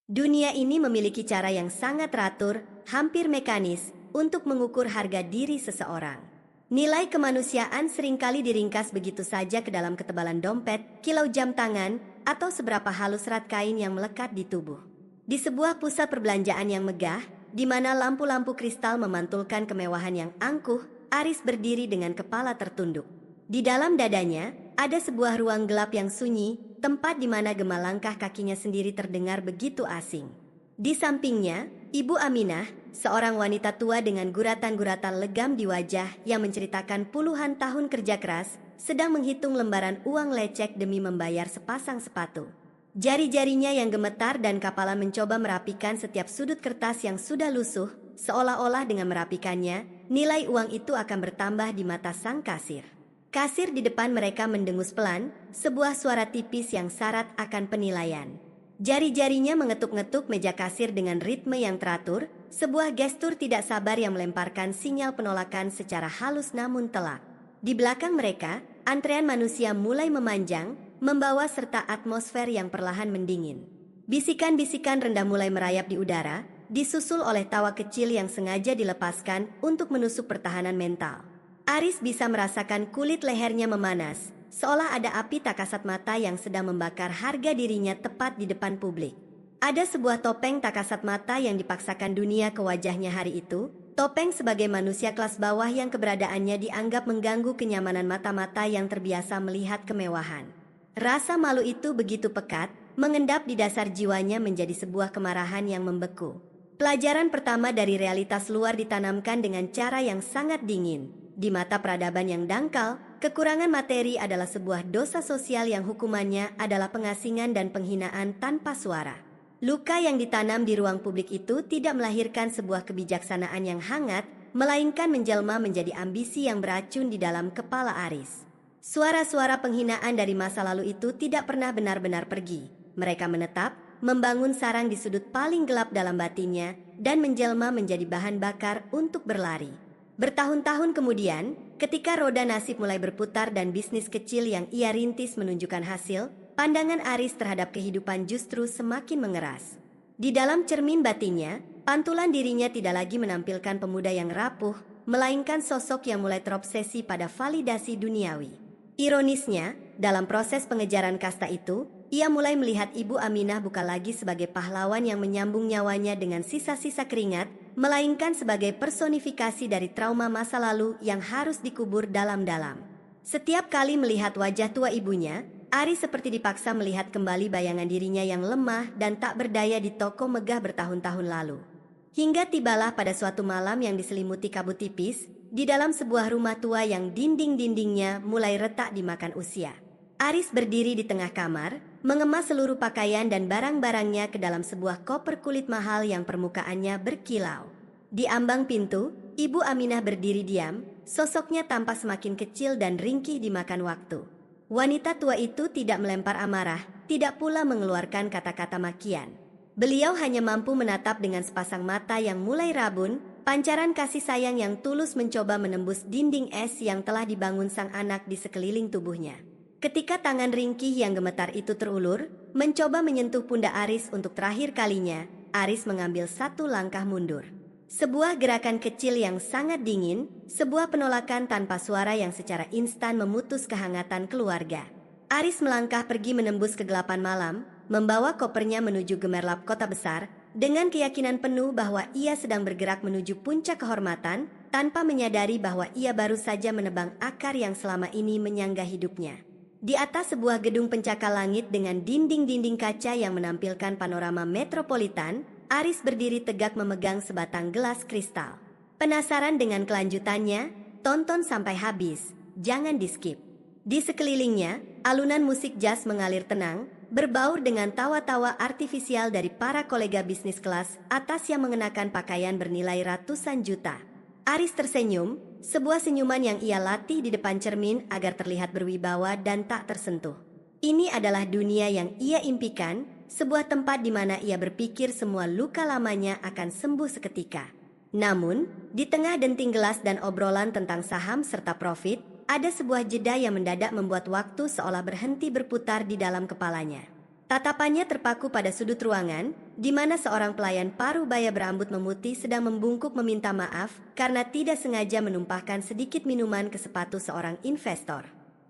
Dunia ini memiliki cara yang sangat teratur, hampir mekanis, untuk mengukur harga diri seseorang. Nilai kemanusiaan seringkali diringkas begitu saja ke dalam ketebalan dompet, kilau jam tangan, atau seberapa halus serat kain yang melekat di tubuh. Di sebuah pusat perbelanjaan yang megah, di mana lampu-lampu kristal memantulkan kemewahan yang angkuh, Aris berdiri dengan kepala tertunduk. Di dalam dadanya, ada sebuah ruang gelap yang sunyi, tempat di mana gema langkah kakinya sendiri terdengar begitu asing. Di sampingnya, Ibu Aminah, seorang wanita tua dengan guratan-guratan legam di wajah yang menceritakan puluhan tahun kerja keras, sedang menghitung lembaran uang lecek demi membayar sepasang sepatu. Jari-jarinya yang gemetar dan kapalan mencoba merapikan setiap sudut kertas yang sudah lusuh, seolah-olah dengan merapikannya, nilai uang itu akan bertambah di mata sang kasir. Kasir di depan mereka mendengus pelan, sebuah suara tipis yang syarat akan penilaian. Jari-jarinya mengetuk-ngetuk meja kasir dengan ritme yang teratur, sebuah gestur tidak sabar yang melemparkan sinyal penolakan secara halus namun telak. Di belakang mereka, antrean manusia mulai memanjang, membawa serta atmosfer yang perlahan mendingin. Bisikan-bisikan rendah mulai merayap di udara, disusul oleh tawa kecil yang sengaja dilepaskan untuk menusuk pertahanan mental. Aris bisa merasakan kulit lehernya memanas, seolah ada api tak kasat mata yang sedang membakar harga dirinya tepat di depan publik. Ada sebuah topeng tak kasat mata yang dipaksakan dunia ke wajahnya hari itu, topeng sebagai manusia kelas bawah yang keberadaannya dianggap mengganggu kenyamanan mata-mata yang terbiasa melihat kemewahan. Rasa malu itu begitu pekat, mengendap di dasar jiwanya menjadi sebuah kemarahan yang membeku. Pelajaran pertama dari realitas luar ditanamkan dengan cara yang sangat dingin. Di mata peradaban yang dangkal, kekurangan materi adalah sebuah dosa sosial yang hukumannya adalah pengasingan dan penghinaan tanpa suara. Luka yang ditanam di ruang publik itu tidak melahirkan sebuah kebijaksanaan yang hangat, melainkan menjelma menjadi ambisi yang beracun di dalam kepala Aris. Suara-suara penghinaan dari masa lalu itu tidak pernah benar-benar pergi. Mereka menetap, membangun sarang di sudut paling gelap dalam batinnya, dan menjelma menjadi bahan bakar untuk berlari. Bertahun-tahun kemudian, ketika roda nasib mulai berputar dan bisnis kecil yang ia rintis menunjukkan hasil, pandangan Aris terhadap kehidupan justru semakin mengeras. Di dalam cermin batinnya, pantulan dirinya tidak lagi menampilkan pemuda yang rapuh, melainkan sosok yang mulai terobsesi pada validasi duniawi. Ironisnya, dalam proses pengejaran kasta itu, ia mulai melihat Ibu Aminah bukan lagi sebagai pahlawan yang menyambung nyawanya dengan sisa-sisa keringat, melainkan sebagai personifikasi dari trauma masa lalu yang harus dikubur dalam-dalam. Setiap kali melihat wajah tua ibunya, Aris seperti dipaksa melihat kembali bayangan dirinya yang lemah dan tak berdaya di toko megah bertahun-tahun lalu. Hingga tibalah pada suatu malam yang diselimuti kabut tipis, di dalam sebuah rumah tua yang dinding-dindingnya mulai retak dimakan usia. Aris berdiri di tengah kamar, mengemas seluruh pakaian dan barang-barangnya ke dalam sebuah koper kulit mahal yang permukaannya berkilau. Di ambang pintu, Ibu Aminah berdiri diam, sosoknya tampak semakin kecil dan ringkih dimakan waktu. Wanita tua itu tidak melempar amarah, tidak pula mengeluarkan kata-kata makian. Beliau hanya mampu menatap dengan sepasang mata yang mulai rabun, pancaran kasih sayang yang tulus mencoba menembus dinding es yang telah dibangun sang anak di sekeliling tubuhnya. Ketika tangan ringkih yang gemetar itu terulur, mencoba menyentuh pundak Aris untuk terakhir kalinya, Aris mengambil satu langkah mundur. Sebuah gerakan kecil yang sangat dingin, sebuah penolakan tanpa suara yang secara instan memutus kehangatan keluarga. Aris melangkah pergi menembus kegelapan malam, membawa kopernya menuju gemerlap kota besar, dengan keyakinan penuh bahwa ia sedang bergerak menuju puncak kehormatan, tanpa menyadari bahwa ia baru saja menebang akar yang selama ini menyangga hidupnya. Di atas sebuah gedung pencakar langit dengan dinding-dinding kaca yang menampilkan panorama metropolitan, Aris berdiri tegak memegang sebatang gelas kristal. Penasaran dengan kelanjutannya? Tonton sampai habis, jangan di-skip. Di sekelilingnya, alunan musik jazz mengalir tenang, berbaur dengan tawa-tawa artifisial dari para kolega bisnis kelas atas yang mengenakan pakaian bernilai ratusan juta. Aris tersenyum, sebuah senyuman yang ia latih di depan cermin agar terlihat berwibawa dan tak tersentuh. Ini adalah dunia yang ia impikan, sebuah tempat di mana ia berpikir semua luka lamanya akan sembuh seketika. Namun, di tengah denting gelas dan obrolan tentang saham serta profit, ada sebuah jeda yang mendadak membuat waktu seolah berhenti berputar di dalam kepalanya. Tatapannya terpaku pada sudut ruangan, di mana seorang pelayan parubaya berambut memutih sedang membungkuk meminta maaf karena tidak sengaja menumpahkan sedikit minuman ke sepatu seorang investor.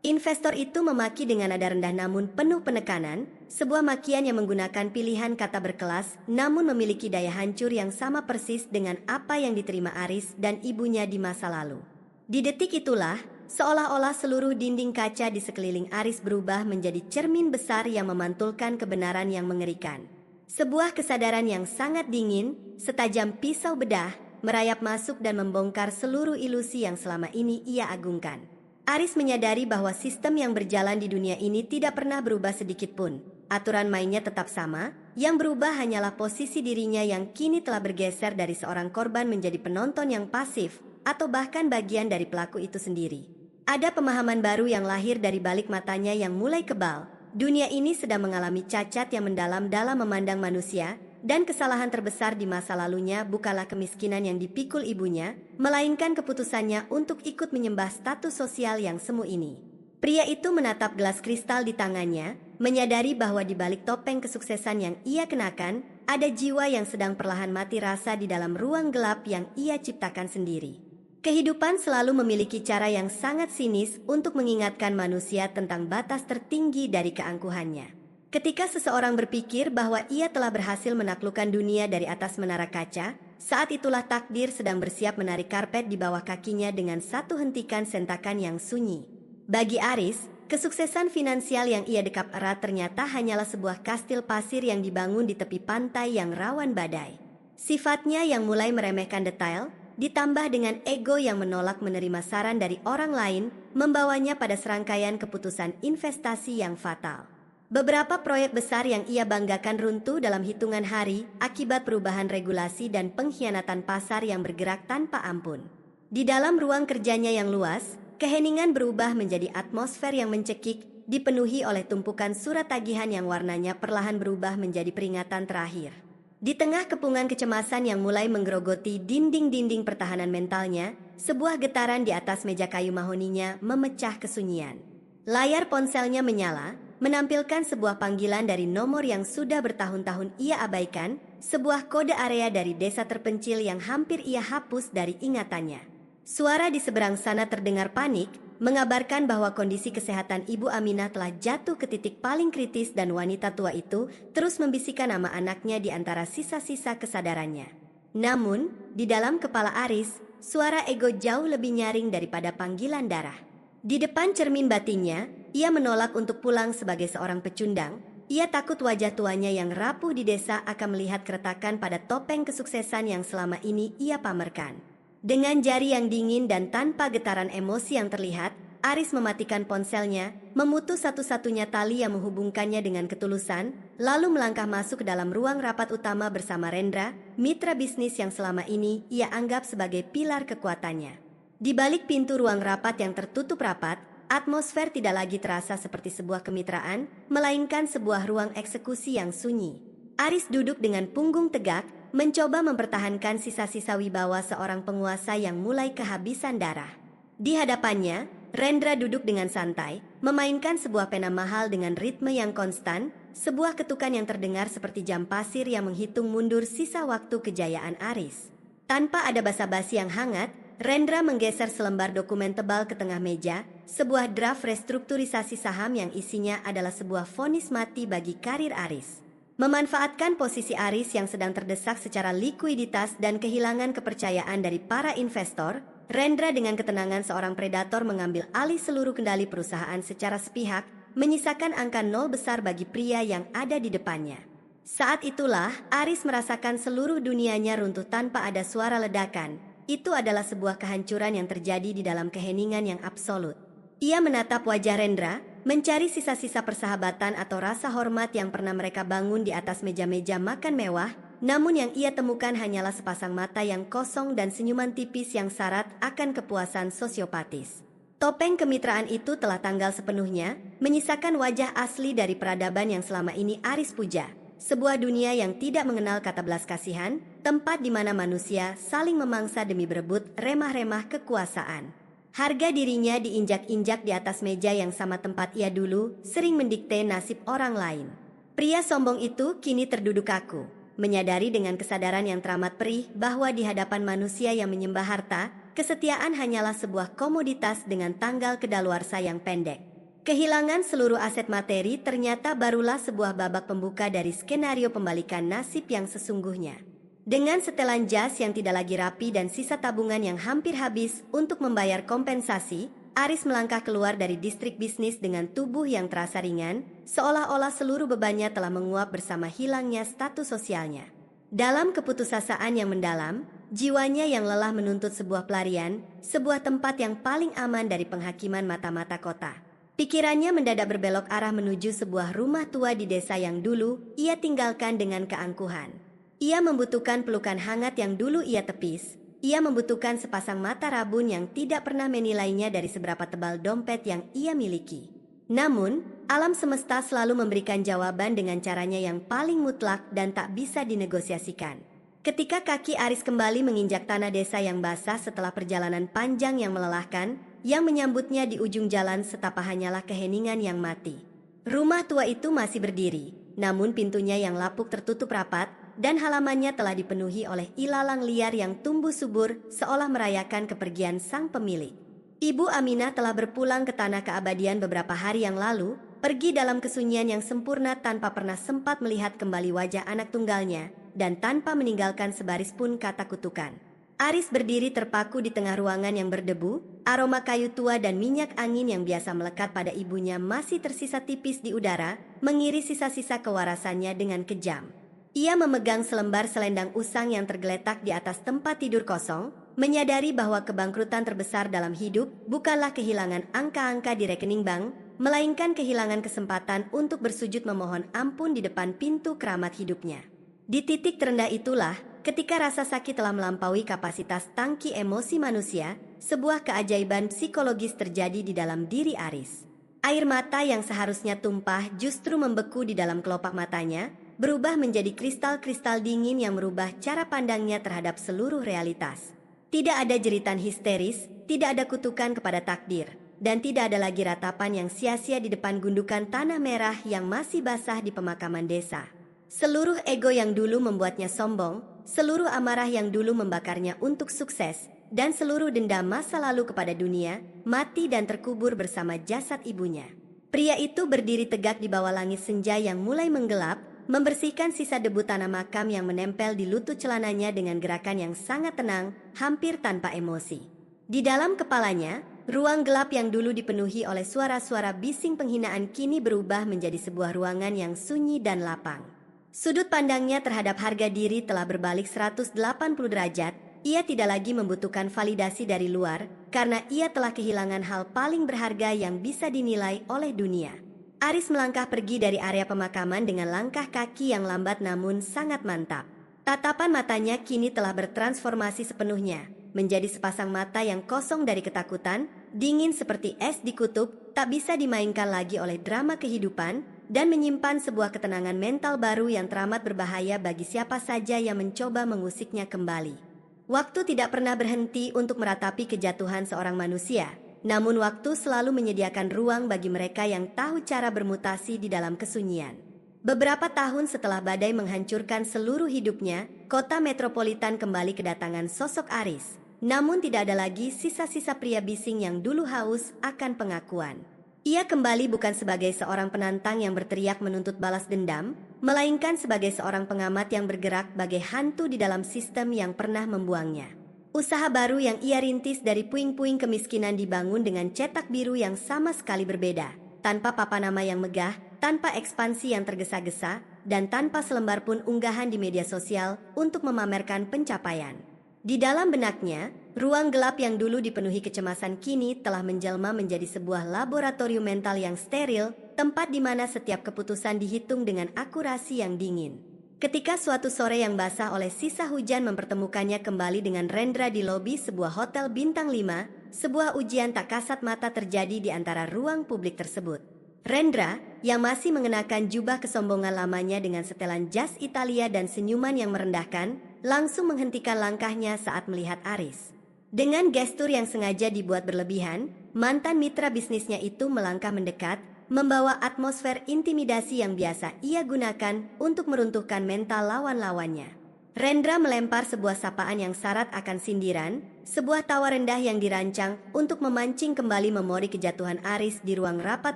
Investor itu memaki dengan nada rendah namun penuh penekanan, sebuah makian yang menggunakan pilihan kata berkelas namun memiliki daya hancur yang sama persis dengan apa yang diterima Aris dan ibunya di masa lalu. Di detik itulah, seolah-olah seluruh dinding kaca di sekeliling Aris berubah menjadi cermin besar yang memantulkan kebenaran yang mengerikan. Sebuah kesadaran yang sangat dingin, setajam pisau bedah, merayap masuk dan membongkar seluruh ilusi yang selama ini ia agungkan. Aris menyadari bahwa sistem yang berjalan di dunia ini tidak pernah berubah sedikit pun. Aturan mainnya tetap sama, yang berubah hanyalah posisi dirinya yang kini telah bergeser dari seorang korban menjadi penonton yang pasif, atau bahkan bagian dari pelaku itu sendiri. Ada pemahaman baru yang lahir dari balik matanya yang mulai kebal. Dunia ini sedang mengalami cacat yang mendalam dalam memandang manusia, dan kesalahan terbesar di masa lalunya bukanlah kemiskinan yang dipikul ibunya, melainkan keputusannya untuk ikut menyembah status sosial yang semu ini. Pria itu menatap gelas kristal di tangannya, menyadari bahwa di balik topeng kesuksesan yang ia kenakan, ada jiwa yang sedang perlahan mati rasa di dalam ruang gelap yang ia ciptakan sendiri. Kehidupan selalu memiliki cara yang sangat sinis untuk mengingatkan manusia tentang batas tertinggi dari keangkuhannya. Ketika seseorang berpikir bahwa ia telah berhasil menaklukkan dunia dari atas menara kaca, saat itulah takdir sedang bersiap menarik karpet di bawah kakinya dengan satu hentikan sentakan yang sunyi. Bagi Aris, kesuksesan finansial yang ia dekap erat ternyata hanyalah sebuah kastil pasir yang dibangun di tepi pantai yang rawan badai. Sifatnya yang mulai meremehkan detail, ditambah dengan ego yang menolak menerima saran dari orang lain, membawanya pada serangkaian keputusan investasi yang fatal. Beberapa proyek besar yang ia banggakan runtuh dalam hitungan hari akibat perubahan regulasi dan pengkhianatan pasar yang bergerak tanpa ampun. Di dalam ruang kerjanya yang luas, keheningan berubah menjadi atmosfer yang mencekik, dipenuhi oleh tumpukan surat tagihan yang warnanya perlahan berubah menjadi peringatan terakhir. Di tengah kepungan kecemasan yang mulai menggerogoti dinding-dinding pertahanan mentalnya, sebuah getaran di atas meja kayu mahoninya memecah kesunyian. Layar ponselnya menyala, menampilkan sebuah panggilan dari nomor yang sudah bertahun-tahun ia abaikan, sebuah kode area dari desa terpencil yang hampir ia hapus dari ingatannya. Suara di seberang sana terdengar panik, mengabarkan bahwa kondisi kesehatan Ibu Aminah telah jatuh ke titik paling kritis dan wanita tua itu terus membisikkan nama anaknya di antara sisa-sisa kesadarannya. Namun, di dalam kepala Aris, suara ego jauh lebih nyaring daripada panggilan darah. Di depan cermin batinnya, ia menolak untuk pulang sebagai seorang pecundang. Ia takut wajah tuanya yang rapuh di desa akan melihat keretakan pada topeng kesuksesan yang selama ini ia pamerkan. Dengan jari yang dingin dan tanpa getaran emosi yang terlihat, Aris mematikan ponselnya, memutus satu-satunya tali yang menghubungkannya dengan ketulusan, lalu melangkah masuk ke dalam ruang rapat utama bersama Rendra, mitra bisnis yang selama ini ia anggap sebagai pilar kekuatannya. Di balik pintu ruang rapat yang tertutup rapat, atmosfer tidak lagi terasa seperti sebuah kemitraan, melainkan sebuah ruang eksekusi yang sunyi. Aris duduk dengan punggung tegak, mencoba mempertahankan sisa-sisa wibawa seorang penguasa yang mulai kehabisan darah. Di hadapannya, Rendra duduk dengan santai, memainkan sebuah pena mahal dengan ritme yang konstan, sebuah ketukan yang terdengar seperti jam pasir yang menghitung mundur sisa waktu kejayaan Aris. Tanpa ada basa-basi yang hangat, Rendra menggeser selembar dokumen tebal ke tengah meja, sebuah draft restrukturisasi saham yang isinya adalah sebuah vonis mati bagi karir Aris. Memanfaatkan posisi Aris yang sedang terdesak secara likuiditas dan kehilangan kepercayaan dari para investor, Rendra dengan ketenangan seorang predator mengambil alih seluruh kendali perusahaan secara sepihak, menyisakan angka nol besar bagi pria yang ada di depannya. Saat itulah Aris merasakan seluruh dunianya runtuh tanpa ada suara ledakan. Itu adalah sebuah kehancuran yang terjadi di dalam keheningan yang absolut. Ia menatap wajah Rendra, mencari sisa-sisa persahabatan atau rasa hormat yang pernah mereka bangun di atas meja-meja makan mewah, namun yang ia temukan hanyalah sepasang mata yang kosong dan senyuman tipis yang syarat akan kepuasan sosiopatis. Topeng kemitraan itu telah tanggal sepenuhnya, menyisakan wajah asli dari peradaban yang selama ini Aris puja. Sebuah dunia yang tidak mengenal kata belas kasihan, tempat di mana manusia saling memangsa demi berebut remah-remah kekuasaan. Harga dirinya diinjak-injak di atas meja yang sama tempat ia dulu sering mendikte nasib orang lain. Pria sombong itu kini terduduk kaku, menyadari dengan kesadaran yang teramat perih bahwa di hadapan manusia yang menyembah harta, kesetiaan hanyalah sebuah komoditas dengan tanggal kedaluarsa yang pendek. Kehilangan seluruh aset materi ternyata barulah sebuah babak pembuka dari skenario pembalikan nasib yang sesungguhnya. Dengan setelan jas yang tidak lagi rapi dan sisa tabungan yang hampir habis untuk membayar kompensasi, Aris melangkah keluar dari distrik bisnis dengan tubuh yang terasa ringan, seolah-olah seluruh bebannya telah menguap bersama hilangnya status sosialnya. Dalam keputusasaan yang mendalam, jiwanya yang lelah menuntut sebuah pelarian, sebuah tempat yang paling aman dari penghakiman mata-mata kota. Pikirannya mendadak berbelok arah menuju sebuah rumah tua di desa yang dulu ia tinggalkan dengan keangkuhan. Ia membutuhkan pelukan hangat yang dulu ia tepis. Ia membutuhkan sepasang mata rabun yang tidak pernah menilainya dari seberapa tebal dompet yang ia miliki. Namun, alam semesta selalu memberikan jawaban dengan caranya yang paling mutlak dan tak bisa dinegosiasikan. Ketika kaki Aris kembali menginjak tanah desa yang basah setelah perjalanan panjang yang melelahkan, yang menyambutnya di ujung jalan setapak hanyalah keheningan yang mati. Rumah tua itu masih berdiri, namun pintunya yang lapuk tertutup rapat, dan halamannya telah dipenuhi oleh ilalang liar yang tumbuh subur seolah merayakan kepergian sang pemilik. Ibu Aminah telah berpulang ke tanah keabadian beberapa hari yang lalu, pergi dalam kesunyian yang sempurna tanpa pernah sempat melihat kembali wajah anak tunggalnya, dan tanpa meninggalkan sebaris pun kata kutukan. Aris berdiri terpaku di tengah ruangan yang berdebu, aroma kayu tua dan minyak angin yang biasa melekat pada ibunya masih tersisa tipis di udara, mengiris sisa-sisa kewarasannya dengan kejam. Ia memegang selembar selendang usang yang tergeletak di atas tempat tidur kosong, menyadari bahwa kebangkrutan terbesar dalam hidup bukanlah kehilangan angka-angka di rekening bank, melainkan kehilangan kesempatan untuk bersujud memohon ampun di depan pintu keramat hidupnya. Di titik terendah itulah, ketika rasa sakit telah melampaui kapasitas tangki emosi manusia, sebuah keajaiban psikologis terjadi di dalam diri Aris. Air mata yang seharusnya tumpah justru membeku di dalam kelopak matanya, berubah menjadi kristal-kristal dingin yang merubah cara pandangnya terhadap seluruh realitas. Tidak ada jeritan histeris, tidak ada kutukan kepada takdir, dan tidak ada lagi ratapan yang sia-sia di depan gundukan tanah merah yang masih basah di pemakaman desa. Seluruh ego yang dulu membuatnya sombong, seluruh amarah yang dulu membakarnya untuk sukses, dan seluruh dendam masa lalu kepada dunia, mati dan terkubur bersama jasad ibunya. Pria itu berdiri tegak di bawah langit senja yang mulai menggelap, membersihkan sisa debu tanah makam yang menempel di lutut celananya dengan gerakan yang sangat tenang, hampir tanpa emosi. Di dalam kepalanya, ruang gelap yang dulu dipenuhi oleh suara-suara bising penghinaan kini berubah menjadi sebuah ruangan yang sunyi dan lapang. Sudut pandangnya terhadap harga diri telah berbalik 180 derajat. Ia tidak lagi membutuhkan validasi dari luar karena ia telah kehilangan hal paling berharga yang bisa dinilai oleh dunia. Aris melangkah pergi dari area pemakaman dengan langkah kaki yang lambat namun sangat mantap. Tatapan matanya kini telah bertransformasi sepenuhnya, menjadi sepasang mata yang kosong dari ketakutan, dingin seperti es di kutub, tak bisa dimainkan lagi oleh drama kehidupan, dan menyimpan sebuah ketenangan mental baru yang teramat berbahaya bagi siapa saja yang mencoba mengusiknya kembali. Waktu tidak pernah berhenti untuk meratapi kejatuhan seorang manusia, namun waktu selalu menyediakan ruang bagi mereka yang tahu cara bermutasi di dalam kesunyian. Beberapa tahun setelah badai menghancurkan seluruh hidupnya, kota metropolitan kembali kedatangan sosok Aris. Namun tidak ada lagi sisa-sisa pria bising yang dulu haus akan pengakuan. Ia kembali bukan sebagai seorang penantang yang berteriak menuntut balas dendam, melainkan sebagai seorang pengamat yang bergerak bagai hantu di dalam sistem yang pernah membuangnya. Usaha baru yang ia rintis dari puing-puing kemiskinan dibangun dengan cetak biru yang sama sekali berbeda, tanpa papan nama yang megah, tanpa ekspansi yang tergesa-gesa, dan tanpa selembar pun unggahan di media sosial untuk memamerkan pencapaian. Di dalam benaknya, ruang gelap yang dulu dipenuhi kecemasan kini telah menjelma menjadi sebuah laboratorium mental yang steril, tempat di mana setiap keputusan dihitung dengan akurasi yang dingin. Ketika suatu sore yang basah oleh sisa hujan mempertemukannya kembali dengan Rendra di lobi sebuah hotel bintang 5, sebuah ujian tak kasat mata terjadi di antara ruang publik tersebut. Rendra, yang masih mengenakan jubah kesombongan lamanya dengan setelan jas Italia dan senyuman yang merendahkan, langsung menghentikan langkahnya saat melihat Aris. Dengan gestur yang sengaja dibuat berlebihan, mantan mitra bisnisnya itu melangkah mendekat, membawa atmosfer intimidasi yang biasa ia gunakan untuk meruntuhkan mental lawan-lawannya. Rendra melempar sebuah sapaan yang syarat akan sindiran, sebuah tawa rendah yang dirancang untuk memancing kembali memori kejatuhan Aris di ruang rapat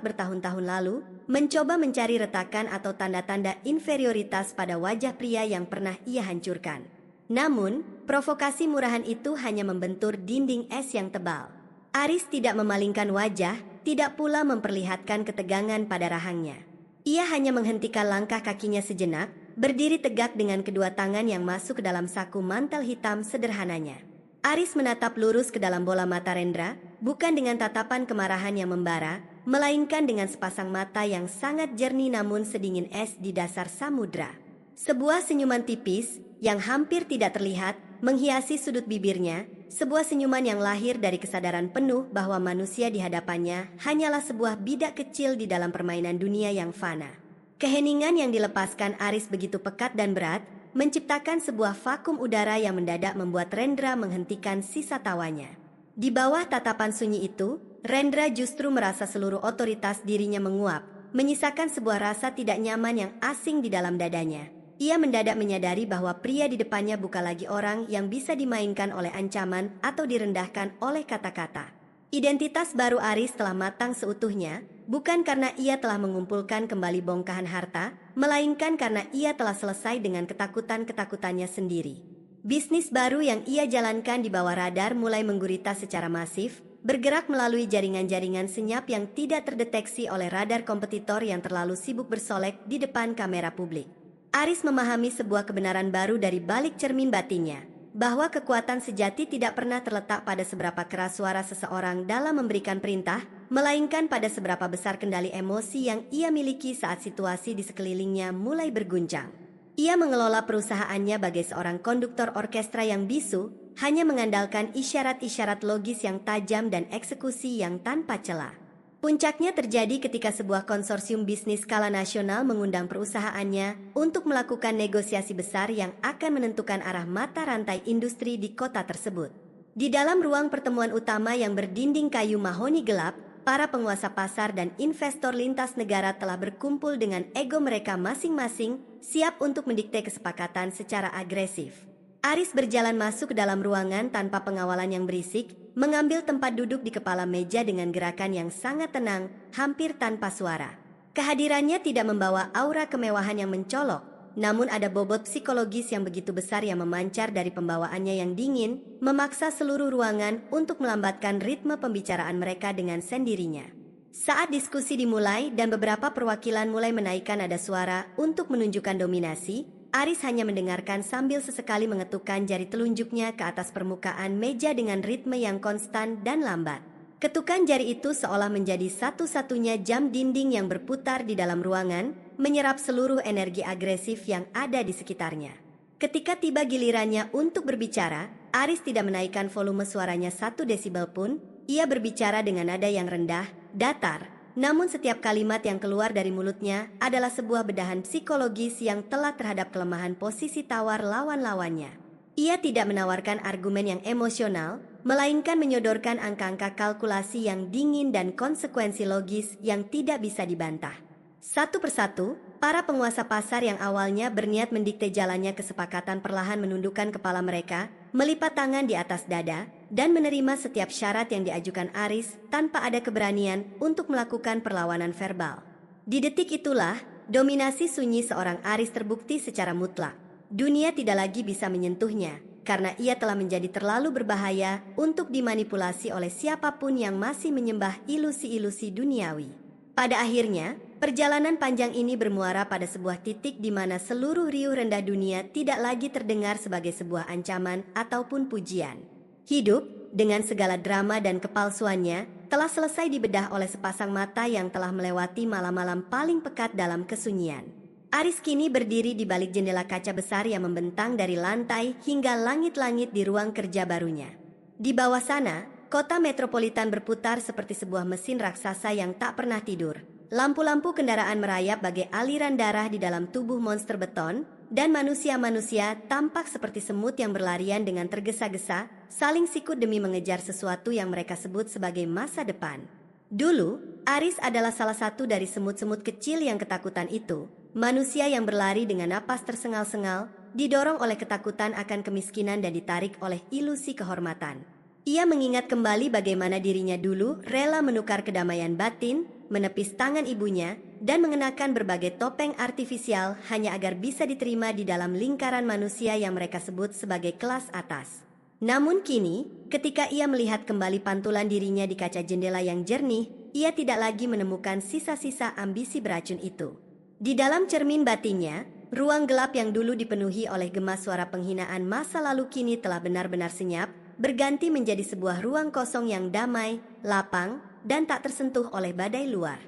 bertahun-tahun lalu, mencoba mencari retakan atau tanda-tanda inferioritas pada wajah pria yang pernah ia hancurkan. Namun, provokasi murahan itu hanya membentur dinding es yang tebal. Aris tidak memalingkan wajah, tidak pula memperlihatkan ketegangan pada rahangnya. Ia hanya menghentikan langkah kakinya sejenak, berdiri tegak dengan kedua tangan yang masuk ke dalam saku mantel hitam sederhananya. Aris menatap lurus ke dalam bola mata Rendra, bukan dengan tatapan kemarahan yang membara, melainkan dengan sepasang mata yang sangat jernih namun sedingin es di dasar samudra. Sebuah senyuman tipis, yang hampir tidak terlihat, menghiasi sudut bibirnya, sebuah senyuman yang lahir dari kesadaran penuh bahwa manusia di hadapannya hanyalah sebuah bidak kecil di dalam permainan dunia yang fana. Keheningan yang dilepaskan Aris begitu pekat dan berat, menciptakan sebuah vakum udara yang mendadak membuat Rendra menghentikan sisa tawanya. Di bawah tatapan sunyi itu, Rendra justru merasa seluruh otoritas dirinya menguap, menyisakan sebuah rasa tidak nyaman yang asing di dalam dadanya. Ia mendadak menyadari bahwa pria di depannya bukan lagi orang yang bisa dimainkan oleh ancaman atau direndahkan oleh kata-kata. Identitas baru Aris telah matang seutuhnya, bukan karena ia telah mengumpulkan kembali bongkahan harta, melainkan karena ia telah selesai dengan ketakutan-ketakutannya sendiri. Bisnis baru yang ia jalankan di bawah radar mulai menggurita secara masif, bergerak melalui jaringan-jaringan senyap yang tidak terdeteksi oleh radar kompetitor yang terlalu sibuk bersolek di depan kamera publik. Aris memahami sebuah kebenaran baru dari balik cermin batinnya, bahwa kekuatan sejati tidak pernah terletak pada seberapa keras suara seseorang dalam memberikan perintah, melainkan pada seberapa besar kendali emosi yang ia miliki saat situasi di sekelilingnya mulai berguncang. Ia mengelola perusahaannya bagai seorang konduktor orkestra yang bisu, hanya mengandalkan isyarat-isyarat logis yang tajam dan eksekusi yang tanpa celah. Puncaknya terjadi ketika sebuah konsorsium bisnis skala nasional mengundang perusahaannya untuk melakukan negosiasi besar yang akan menentukan arah mata rantai industri di kota tersebut. Di dalam ruang pertemuan utama yang berdinding kayu mahoni gelap, para penguasa pasar dan investor lintas negara telah berkumpul dengan ego mereka masing-masing, siap untuk mendikte kesepakatan secara agresif. Aris berjalan masuk ke dalam ruangan tanpa pengawalan yang berisik, mengambil tempat duduk di kepala meja dengan gerakan yang sangat tenang, hampir tanpa suara. Kehadirannya tidak membawa aura kemewahan yang mencolok, namun ada bobot psikologis yang begitu besar yang memancar dari pembawaannya yang dingin, memaksa seluruh ruangan untuk melambatkan ritme pembicaraan mereka dengan sendirinya. Saat diskusi dimulai dan beberapa perwakilan mulai menaikkan nada suara untuk menunjukkan dominasi, Aris hanya mendengarkan sambil sesekali mengetukkan jari telunjuknya ke atas permukaan meja dengan ritme yang konstan dan lambat. Ketukan jari itu seolah menjadi satu-satunya jam dinding yang berputar di dalam ruangan, menyerap seluruh energi agresif yang ada di sekitarnya. Ketika tiba gilirannya untuk berbicara, Aris tidak menaikkan volume suaranya 1 desibel pun. Ia berbicara dengan nada yang rendah, datar. Namun setiap kalimat yang keluar dari mulutnya adalah sebuah bedahan psikologis yang telak terhadap kelemahan posisi tawar lawan-lawannya. Ia tidak menawarkan argumen yang emosional, melainkan menyodorkan angka-angka kalkulasi yang dingin dan konsekuensi logis yang tidak bisa dibantah. Satu persatu, para penguasa pasar yang awalnya berniat mendikte jalannya kesepakatan perlahan menundukkan kepala mereka, melipat tangan di atas dada, dan menerima setiap syarat yang diajukan Aris tanpa ada keberanian untuk melakukan perlawanan verbal. Di detik itulah, dominasi sunyi seorang Aris terbukti secara mutlak. Dunia tidak lagi bisa menyentuhnya, karena ia telah menjadi terlalu berbahaya untuk dimanipulasi oleh siapapun yang masih menyembah ilusi-ilusi duniawi. Pada akhirnya, perjalanan panjang ini bermuara pada sebuah titik di mana seluruh riuh rendah dunia tidak lagi terdengar sebagai sebuah ancaman ataupun pujian. Hidup, dengan segala drama dan kepalsuannya, telah selesai dibedah oleh sepasang mata yang telah melewati malam-malam paling pekat dalam kesunyian. Aris kini berdiri di balik jendela kaca besar yang membentang dari lantai hingga langit-langit di ruang kerja barunya. Di bawah sana, kota metropolitan berputar seperti sebuah mesin raksasa yang tak pernah tidur. Lampu-lampu kendaraan merayap bagai aliran darah di dalam tubuh monster beton, dan manusia-manusia tampak seperti semut yang berlarian dengan tergesa-gesa, saling sikut demi mengejar sesuatu yang mereka sebut sebagai masa depan. Dulu, Aris adalah salah satu dari semut-semut kecil yang ketakutan itu. Manusia yang berlari dengan napas tersengal-sengal, didorong oleh ketakutan akan kemiskinan dan ditarik oleh ilusi kehormatan. Ia mengingat kembali bagaimana dirinya dulu rela menukar kedamaian batin, menepis tangan ibunya, dan mengenakan berbagai topeng artifisial hanya agar bisa diterima di dalam lingkaran manusia yang mereka sebut sebagai kelas atas. Namun kini, ketika ia melihat kembali pantulan dirinya di kaca jendela yang jernih, ia tidak lagi menemukan sisa-sisa ambisi beracun itu. Di dalam cermin batinnya, ruang gelap yang dulu dipenuhi oleh gema suara penghinaan masa lalu kini telah benar-benar senyap, berganti menjadi sebuah ruang kosong yang damai, lapang, dan tak tersentuh oleh badai luar.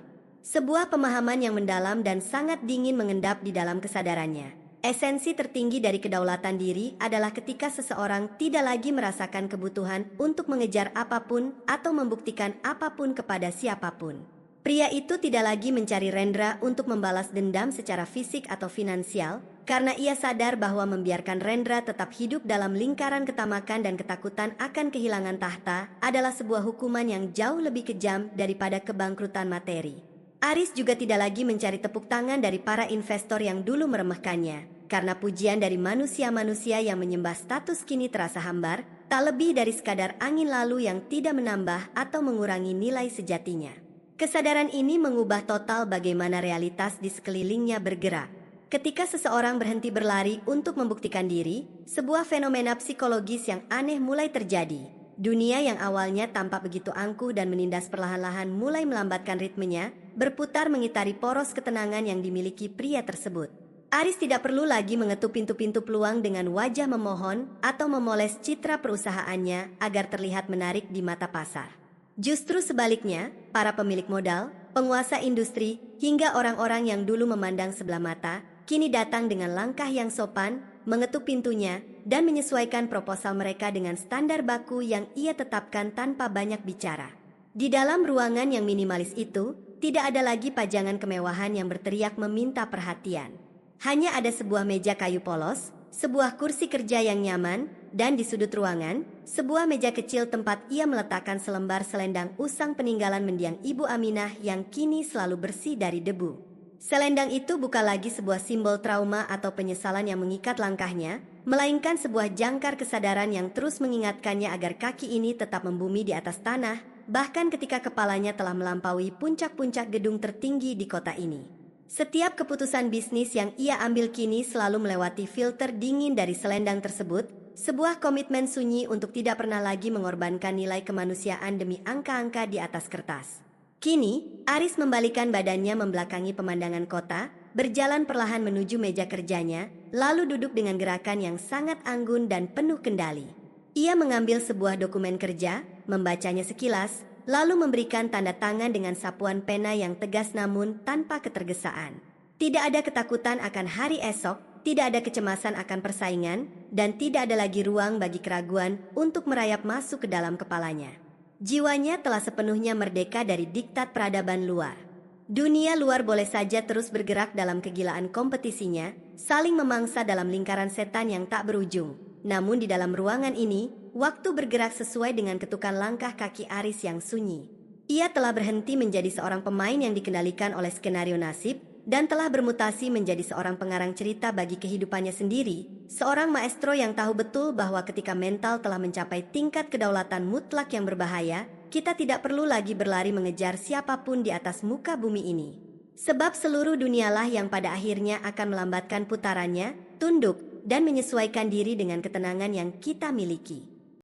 Sebuah pemahaman yang mendalam dan sangat dingin mengendap di dalam kesadarannya. Esensi tertinggi dari kedaulatan diri adalah ketika seseorang tidak lagi merasakan kebutuhan untuk mengejar apapun atau membuktikan apapun kepada siapapun. Pria itu tidak lagi mencari Rendra untuk membalas dendam secara fisik atau finansial, karena ia sadar bahwa membiarkan Rendra tetap hidup dalam lingkaran ketamakan dan ketakutan akan kehilangan tahta adalah sebuah hukuman yang jauh lebih kejam daripada kebangkrutan materi. Aris juga tidak lagi mencari tepuk tangan dari para investor yang dulu meremehkannya, karena pujian dari manusia-manusia yang menyembah status kini terasa hambar, tak lebih dari sekadar angin lalu yang tidak menambah atau mengurangi nilai sejatinya. Kesadaran ini mengubah total bagaimana realitas di sekelilingnya bergerak. Ketika seseorang berhenti berlari untuk membuktikan diri, sebuah fenomena psikologis yang aneh mulai terjadi. Dunia yang awalnya tampak begitu angkuh dan menindas perlahan-lahan mulai melambatkan ritmenya, berputar mengitari poros ketenangan yang dimiliki pria tersebut. Aris tidak perlu lagi mengetuk pintu-pintu peluang dengan wajah memohon atau memoles citra perusahaannya agar terlihat menarik di mata pasar. Justru sebaliknya, para pemilik modal, penguasa industri, hingga orang-orang yang dulu memandang sebelah mata, kini datang dengan langkah yang sopan, mengetuk pintunya, dan menyesuaikan proposal mereka dengan standar baku yang ia tetapkan tanpa banyak bicara. Di dalam ruangan yang minimalis itu, tidak ada lagi pajangan kemewahan yang berteriak meminta perhatian. Hanya ada sebuah meja kayu polos, sebuah kursi kerja yang nyaman, dan di sudut ruangan, sebuah meja kecil tempat ia meletakkan selembar selendang usang peninggalan mendiang Ibu Aminah yang kini selalu bersih dari debu. Selendang itu bukan lagi sebuah simbol trauma atau penyesalan yang mengikat langkahnya, melainkan sebuah jangkar kesadaran yang terus mengingatkannya agar kaki ini tetap membumi di atas tanah, bahkan ketika kepalanya telah melampaui puncak-puncak gedung tertinggi di kota ini. Setiap keputusan bisnis yang ia ambil kini selalu melewati filter dingin dari selendang tersebut, sebuah komitmen sunyi untuk tidak pernah lagi mengorbankan nilai kemanusiaan demi angka-angka di atas kertas. Kini, Aris membalikan badannya membelakangi pemandangan kota, berjalan perlahan menuju meja kerjanya, lalu duduk dengan gerakan yang sangat anggun dan penuh kendali. Ia mengambil sebuah dokumen kerja, membacanya sekilas, lalu memberikan tanda tangan dengan sapuan pena yang tegas namun tanpa ketergesaan. Tidak ada ketakutan akan hari esok, tidak ada kecemasan akan persaingan, dan tidak ada lagi ruang bagi keraguan untuk merayap masuk ke dalam kepalanya. Jiwanya telah sepenuhnya merdeka dari diktat peradaban luar. Dunia luar boleh saja terus bergerak dalam kegilaan kompetisinya, saling memangsa dalam lingkaran setan yang tak berujung. Namun di dalam ruangan ini, waktu bergerak sesuai dengan ketukan langkah kaki Aris yang sunyi. Ia telah berhenti menjadi seorang pemain yang dikendalikan oleh skenario nasib, dan telah bermutasi menjadi seorang pengarang cerita bagi kehidupannya sendiri, seorang maestro yang tahu betul bahwa ketika mental telah mencapai tingkat kedaulatan mutlak yang berbahaya, kita tidak perlu lagi berlari mengejar siapapun di atas muka bumi ini. Sebab seluruh dunialah yang pada akhirnya akan melambatkan putarannya, tunduk, dan menyesuaikan diri dengan ketenangan yang kita miliki.